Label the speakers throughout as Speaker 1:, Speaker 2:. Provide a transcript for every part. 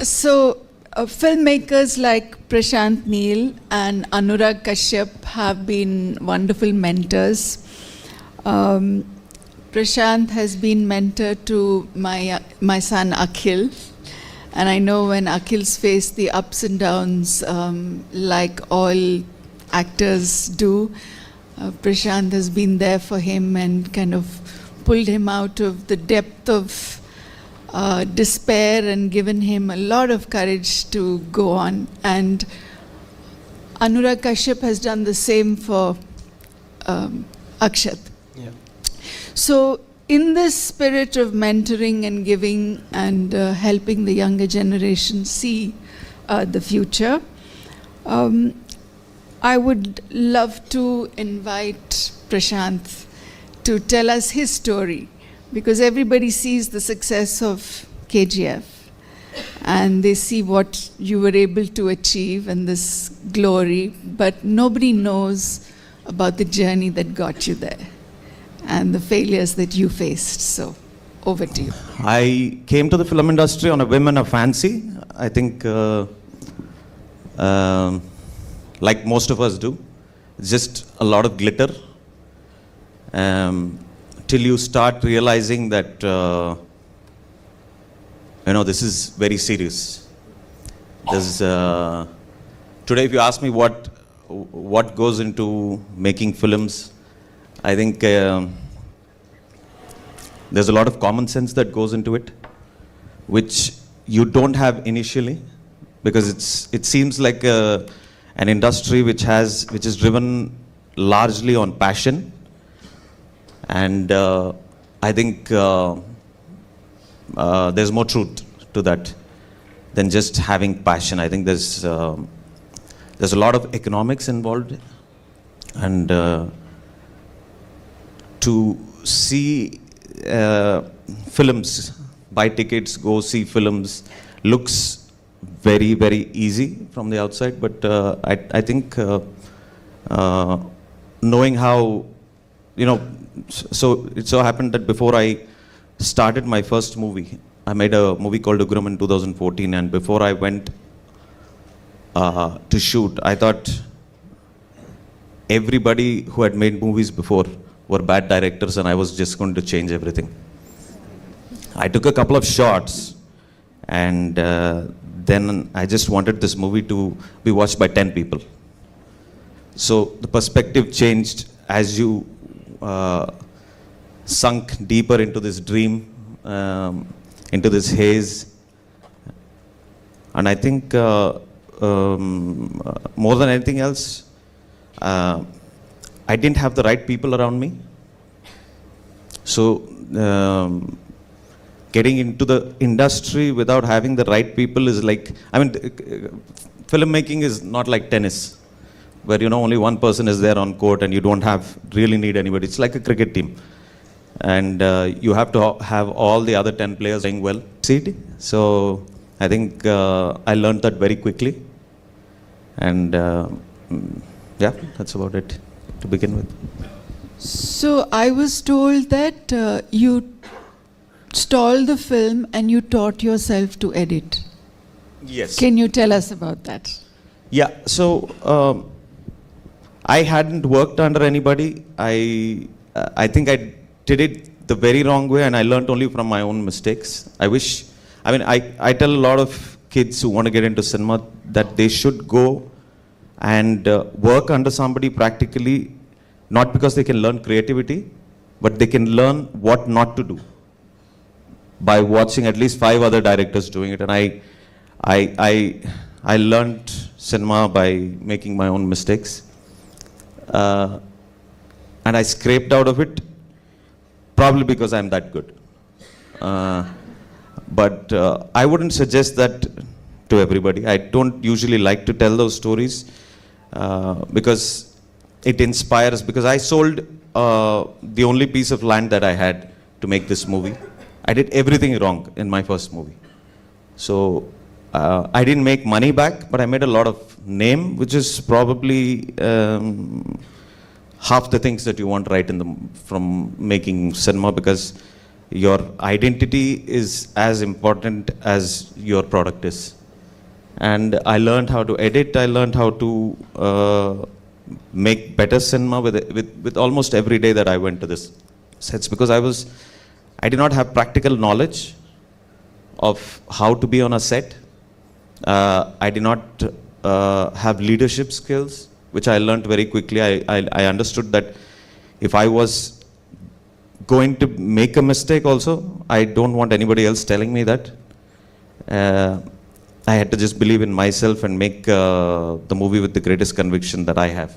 Speaker 1: Filmmakers like Prashanth Neel and Anurag Kashyap have been wonderful mentors. Prashanth has been mentor to my son Akhil, and I know when Akhil's faced the ups and downs, like all actors do, Prashanth has been there for him and kind of pulled him out of the depth of despair and given him a lot of courage to go on. And Anurag Kashyap has done the same for Akshat.
Speaker 2: Yeah.
Speaker 1: So in this spirit of mentoring and giving and helping the younger generation see the future, I would love to invite Prashanth to tell us his story, because everybody sees the success of KGF and they see what you were able to achieve and this glory, but nobody knows about the journey that got you there and the failures that you faced. So, over to you.
Speaker 2: I came to the film industry on a whim and a fancy. I think, like most of us do, it's just a lot of glitter. Till you start realizing that, this is very serious. There's, today, if you ask me what goes into making films, I think there's a lot of common sense that goes into it, which you don't have initially, because it seems like an industry which is driven largely on passion, and I think there's more truth to that than just having passion. I think there's a lot of economics involved, and to see films, buy tickets, go see films, looks very, very easy from the outside, but I think knowing how, so it so happened that before I started my first movie, I made a movie called Ugram in 2014, and before I went to shoot, I thought everybody who had made movies before were bad directors and I was just going to change everything. I took a couple of shots, and then I just wanted this movie to be watched by 10 people. So the perspective changed as you sunk deeper into this dream, into this haze. And I think more than anything else, I didn't have the right people around me. So getting into the industry without having the right people is like, filmmaking is not like tennis, where only one person is there on court and you don't really need anybody. It's like a cricket team, and you have to have all the other 10 players playing well. So I think I learned that very quickly, and yeah, that's about it to begin with.
Speaker 1: So I was told that you stalled the film and you taught yourself to edit.
Speaker 2: Yes.
Speaker 1: Can you tell us about that?
Speaker 2: Yeah, so I hadn't worked under anybody. I think I did it the very wrong way, and I learned only from my own mistakes. I tell a lot of kids who want to get into cinema that they should go and work under somebody practically, not because they can learn creativity, but they can learn what not to do by watching at least 5 other directors doing it. And I learned cinema by making my own mistakes, and I scraped out of it, probably because I'm that good. But I wouldn't suggest that to everybody. I don't usually like to tell those stories because it inspires. Because I sold the only piece of land that I had to make this movie. I did everything wrong in my first movie. So I didn't make money back, but I made a lot of name, which is probably half the things that you want right from making cinema, because your identity is as important as your product is. And I learned how to edit, I learned how to make better cinema with almost every day that I went to this sets, because I did not have practical knowledge of how to be on a set. I did not have leadership skills, which I learned very quickly. I understood that if I was going to make a mistake also, I don't want anybody else telling me that. I had to just believe in myself and make the movie with the greatest conviction that I have.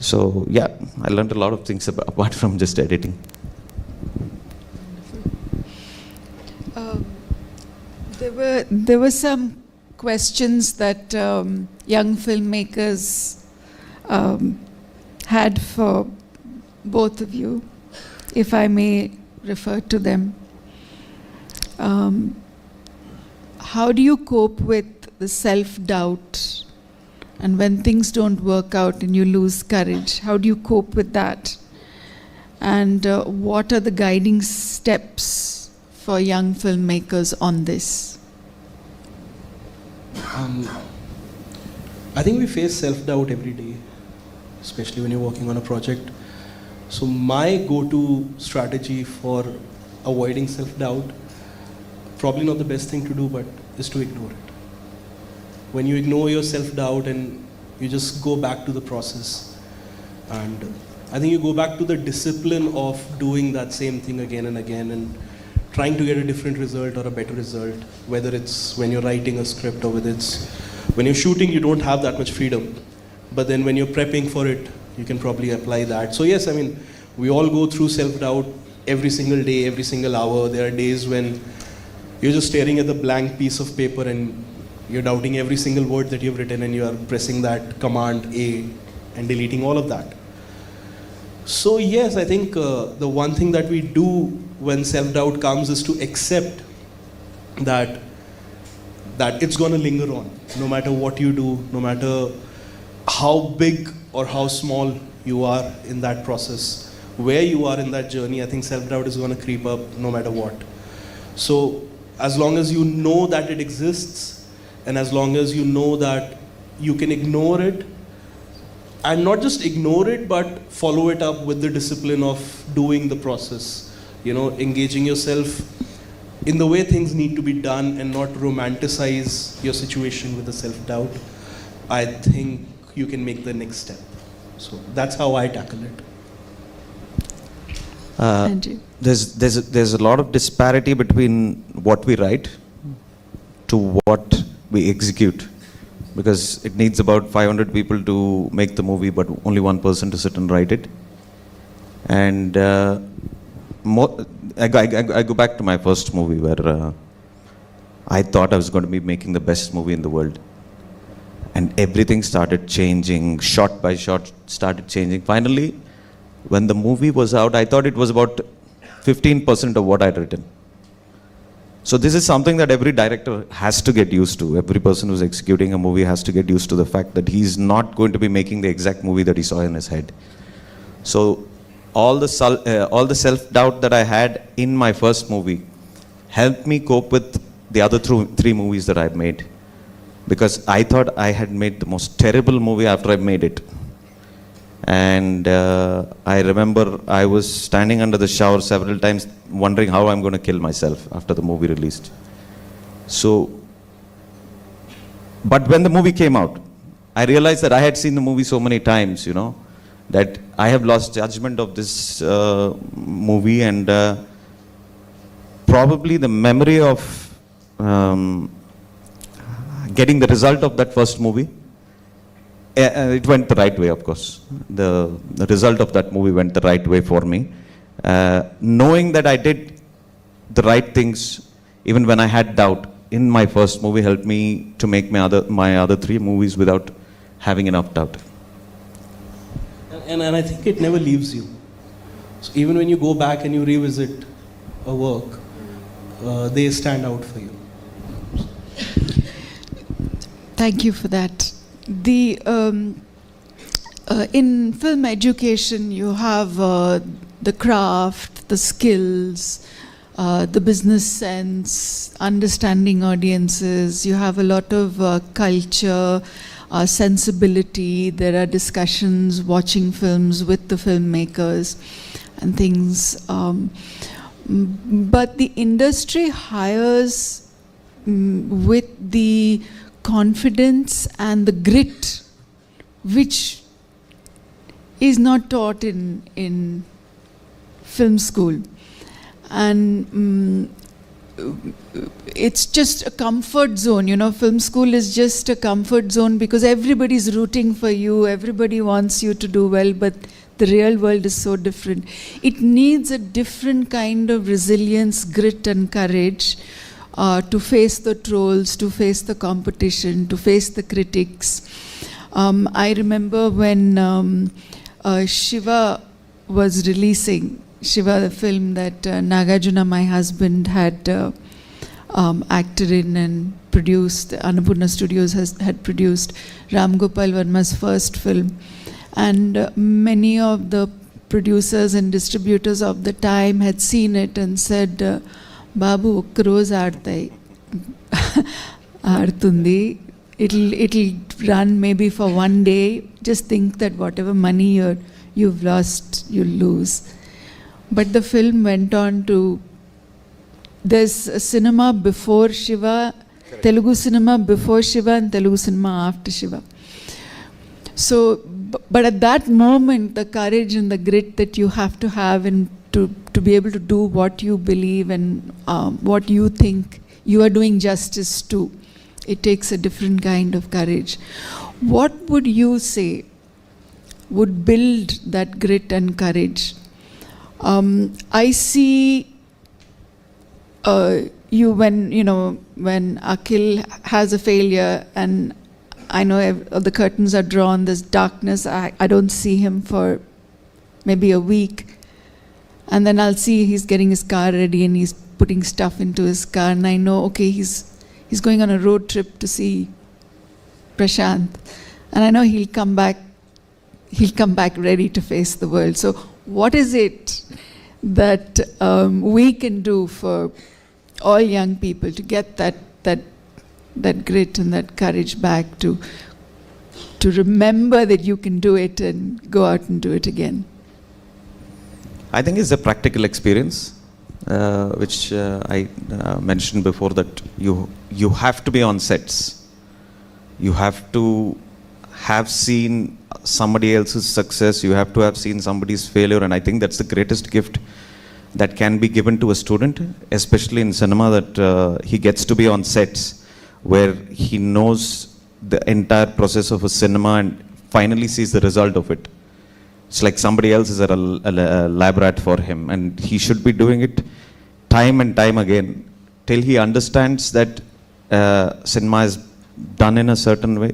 Speaker 2: So yeah, I learned a lot of things apart from just editing.
Speaker 1: There were some questions that young filmmakers had for both of you, if I may refer to them. How do you cope with the self-doubt, and when things don't work out and you lose courage? How do you cope with that? And what are the guiding steps for young filmmakers on this?
Speaker 3: I think we face self-doubt every day, especially when you're working on a project. So my go-to strategy for avoiding self-doubt, probably not the best thing to do, but is to ignore it. When you ignore your self-doubt and you just go back to the process, and I think you go back to the discipline of doing that same thing again and again and trying to get a different result or a better result, whether it's when you're writing a script or whether it's when you're shooting. You don't have that much freedom, but then when you're prepping for it, you can probably apply that. So yes, I mean, we all go through self-doubt every single day, every single hour. There are days when you're just staring at the blank piece of paper and you're doubting every single word that you've written, and you are pressing that command A and deleting all of that. So yes, I think the one thing that we do when self-doubt comes is to accept that it's going to linger on, no matter what you do, no matter how big or how small you are in that process, where you are in that journey. I think self-doubt is going to creep up no matter what. So as long as you know that it exists, and as long as you know that you can ignore it, and not just ignore it, but follow it up with the discipline of doing the process, engaging yourself in the way things need to be done and not romanticize your situation with the self-doubt, I think you can make the next step. So that's how I tackle it.
Speaker 1: Andrew?
Speaker 2: There's a lot of disparity between what we write to what we execute, because it needs about 500 people to make the movie, but only one person to sit and write it. And I go back to my first movie where I thought I was going to be making the best movie in the world, and everything started changing, shot by shot started changing. Finally, when the movie was out, I thought it was about 15% of what I'd written. So this is something that every director has to get used to. Every person who's executing a movie has to get used to the fact that he's not going to be making the exact movie that he saw in his head. So all the self-doubt that I had in my first movie helped me cope with the other three movies that I've made, because I thought I had made the most terrible movie after I made it. And I remember I was standing under the shower several times wondering how I'm going to kill myself after the movie released. So, but when the movie came out, I realized that I had seen the movie so many times, that I have lost judgment of this movie, and probably the memory of getting the result of that first movie, it went the right way, of course. The result of that movie went the right way for me. Knowing that I did the right things, even when I had doubt, in my first movie helped me to make my other three movies without having enough doubt.
Speaker 3: And I think it never leaves you. So even when you go back and you revisit a work, they stand out for you.
Speaker 1: Thank you for that. In film education, you have the craft, the skills, the business sense, understanding audiences. You have a lot of culture, sensibility. There are discussions, watching films with the filmmakers and things. But the industry hires with the confidence and the grit which is not taught in film school. And it's just a comfort zone, film school is just a comfort zone because everybody's rooting for you, everybody wants you to do well, but the real world is so different. It needs a different kind of resilience, grit and courage to face the trolls, to face the competition, to face the critics. I remember when Shiva was releasing, Shiva, the film that Nagarjuna, my husband, had acted in and produced, Annapurna Studios had produced Ram Gopal Verma's first film. And many of the producers and distributors of the time had seen it and said, Babu, okka roz aadtai, aartundi. It'll run maybe for one day. Just think that whatever money you've lost, you'll lose. But the film went on to, there's a cinema before Shiva, correct. Telugu cinema before Shiva and Telugu cinema after Shiva. So, but at that moment, the courage and the grit that you have to have and to be able to do what you believe and what you think you are doing justice to, it takes a different kind of courage. What would you say would build that grit and courage? I see you when Akhil has a failure and I know the curtains are drawn, there's darkness, I don't see him for maybe a week. And then I'll see he's getting his car ready and he's putting stuff into his car and I know, okay, he's going on a road trip to see Prashanth. And I know he'll come back ready to face the world. So what is it that we can do for all young people to get that grit and that courage back to remember that you can do it and go out and do it again?
Speaker 2: I think it's a practical experience, which I mentioned before, that you have to be on sets. You have to have seen somebody else's success. You have to have seen somebody's failure. And I think that's the greatest gift that can be given to a student, especially in cinema, that he gets to be on sets where he knows the entire process of a cinema and finally sees the result of it. It's like somebody else is a lab rat for him, and he should be doing it time and time again till he understands that cinema is done in a certain way.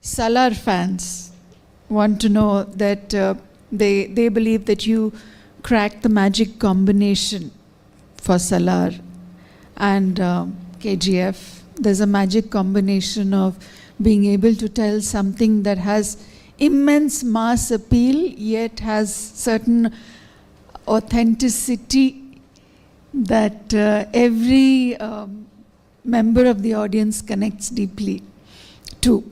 Speaker 1: Salaar fans want to know that they believe that you cracked the magic combination for Salaar and KGF. There's a magic combination of being able to tell something that has immense mass appeal, yet has certain authenticity that every member of the audience connects deeply to.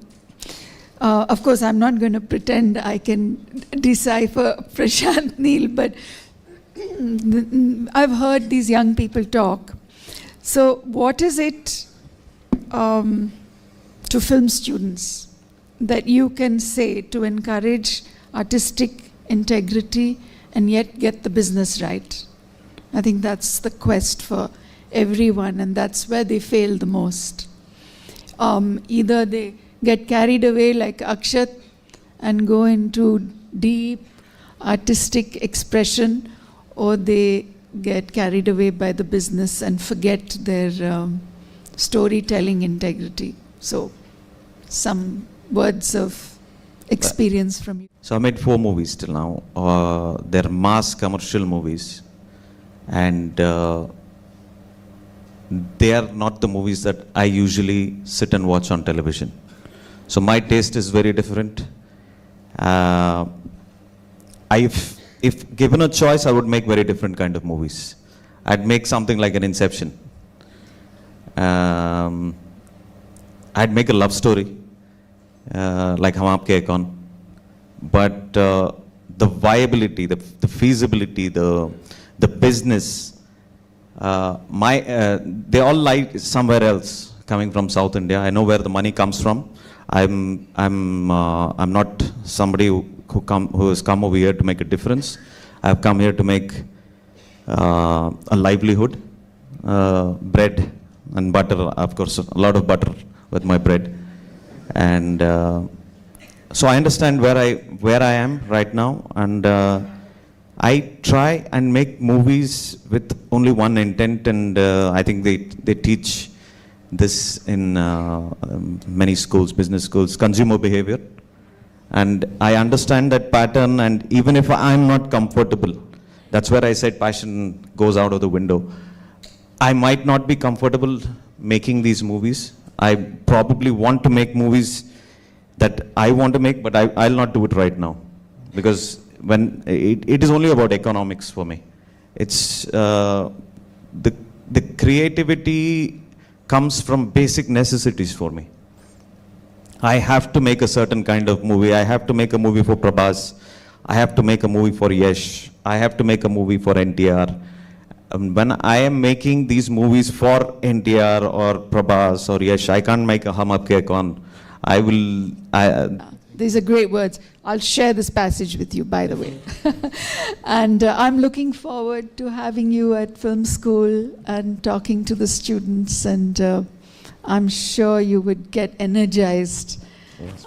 Speaker 1: Of course, I'm not going to pretend I can decipher Prashanth Neel, but I've heard these young people talk. So what is it to film students that you can say to encourage artistic integrity and yet get the business right? I think that's the quest for everyone, and that's where they fail the most. Either they get carried away like Akshat and go into deep artistic expression, or they get carried away by the business and forget their storytelling integrity. So, some words of experience from you.
Speaker 2: So I made 4 movies till now. They're mass commercial movies, and they are not the movies that I usually sit and watch on television. So my taste is very different. if given a choice, I would make very different kind of movies. I'd make something like an Inception. I'd make a love story, like Hum Aapke Kaun. But the viability, the feasibility, the business, they all lie somewhere else, coming from South India. I know where the money comes from. I'm not somebody who has come over here to make a difference. I've come here to make a livelihood, bread and butter, of course, a lot of butter with my bread. And so I understand where I am right now, and I try and make movies with only one intent, and I think they teach this in many schools, business schools, consumer behavior. And I understand that pattern, and even if I'm not comfortable, that's where I said passion goes out of the window. I might not be comfortable making these movies. I probably want to make movies that I want to make, but I'll not do it right now. Because when it is only about economics for me. It's the creativity comes from basic necessities for me. I have to make a certain kind of movie. I have to make a movie for Prabhas. I have to make a movie for Yash. I have to make a movie for NTR. When I am making these movies for NTR or Prabhas or Yash, I can't make a Hum Aapke Kaun.
Speaker 1: These are great words. I'll share this passage with you, by the way. And I'm looking forward to having you at film school and talking to the students, and I'm sure you would get energized,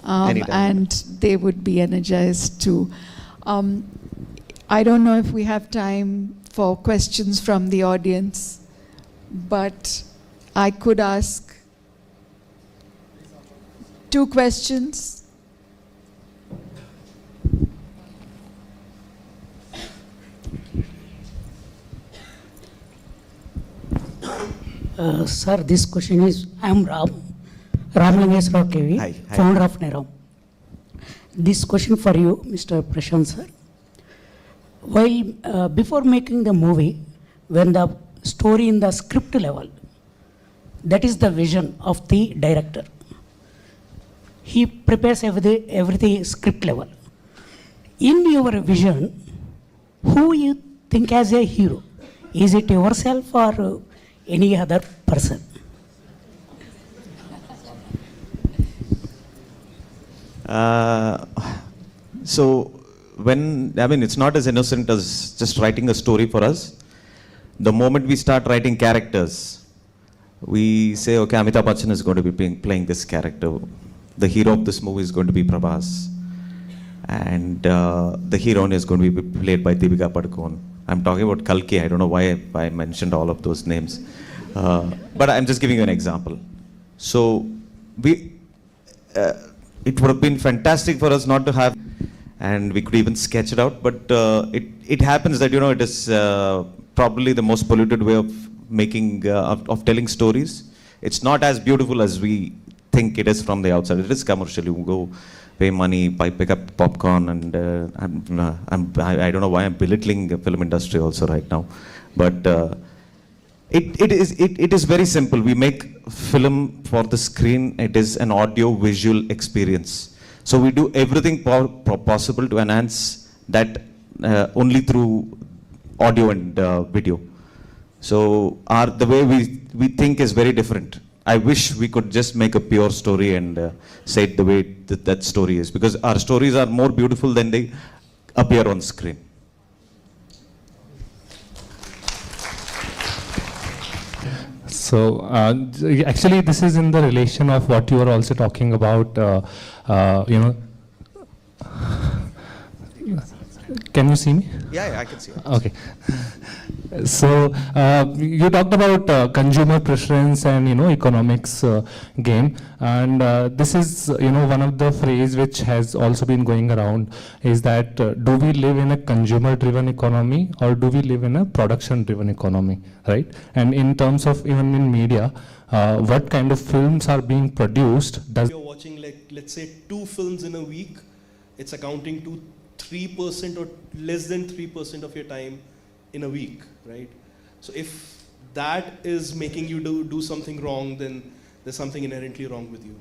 Speaker 1: and they would be energized too. I don't know if we have time for questions from the audience, but I could ask 2 questions.
Speaker 4: Sir, this question is, I am Ram Lingeswara KV,
Speaker 2: Hi.
Speaker 4: founder of Neram. This question for you, Mr. Prashanth sir. While before making the movie, when the story in the script level, that is the vision of the director. He prepares everything script level. In your vision, who you think as a hero? Is it yourself or any other person?
Speaker 2: So it's not as innocent as just writing a story for us. The moment we start writing characters, we say, okay, Amitabh Bachchan is going to be playing this character. The hero of this movie is going to be Prabhas. And the heroine is going to be played by Deepika Padukone. I'm talking about Kalki. I don't know why I mentioned all of those names. But I'm just giving you an example. So it would have been fantastic for us not to have, and we could even sketch it out. But it happens that, it is probably the most polluted way of making, of telling stories. It's not as beautiful as we think it is from the outside. It is commercial. You go pay money, pick up popcorn, and I don't know why I'm belittling the film industry also right now, but it is very simple. We make film for the screen. It is an audio visual experience. So we do everything possible to enhance that only through audio and video. So the way we think is very different. I wish we could just make a pure story and say it the way that story is, because our stories are more beautiful than they appear on screen.
Speaker 5: So actually, this is in the relation of what you were also talking about. Can you see me?
Speaker 2: Yeah, I can see it.
Speaker 5: Okay. So you talked about consumer preference and economics game, and this is one of the phrase which has also been going around is that do we live in a consumer driven economy or do we live in a production driven economy, right? And in terms of even in media, what kind of films are being produced?
Speaker 3: If you're watching, like, let's say 2 films in a week, it's accounting to 3% or less than 3% of your time in a week, right? So if that is making you do something wrong, then there's something inherently wrong with you.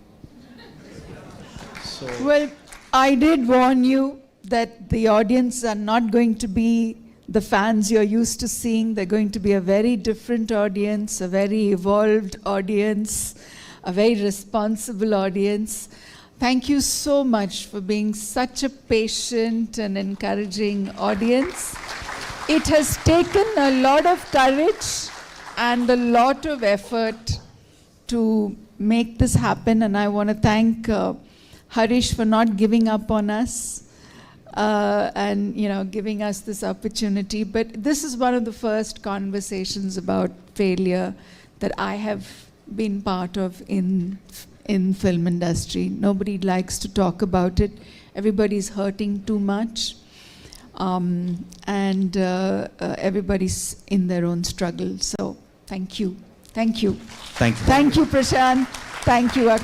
Speaker 3: So
Speaker 1: Well, I did warn you that the audience are not going to be the fans you're used to seeing. They're going to be a very different audience, a very evolved audience, a very responsible audience. Thank you so much for being such a patient and encouraging audience. It has taken a lot of courage and a lot of effort to make this happen, and I want to thank Harish for not giving up on us and giving us this opportunity. But this is one of the first conversations about failure that I have been part of in film industry. Nobody likes to talk about it. Everybody's hurting too much, and everybody's in their own struggle. So thank you.
Speaker 2: Thank you.
Speaker 1: Thank you, Prashanth. Thank you, Akhil.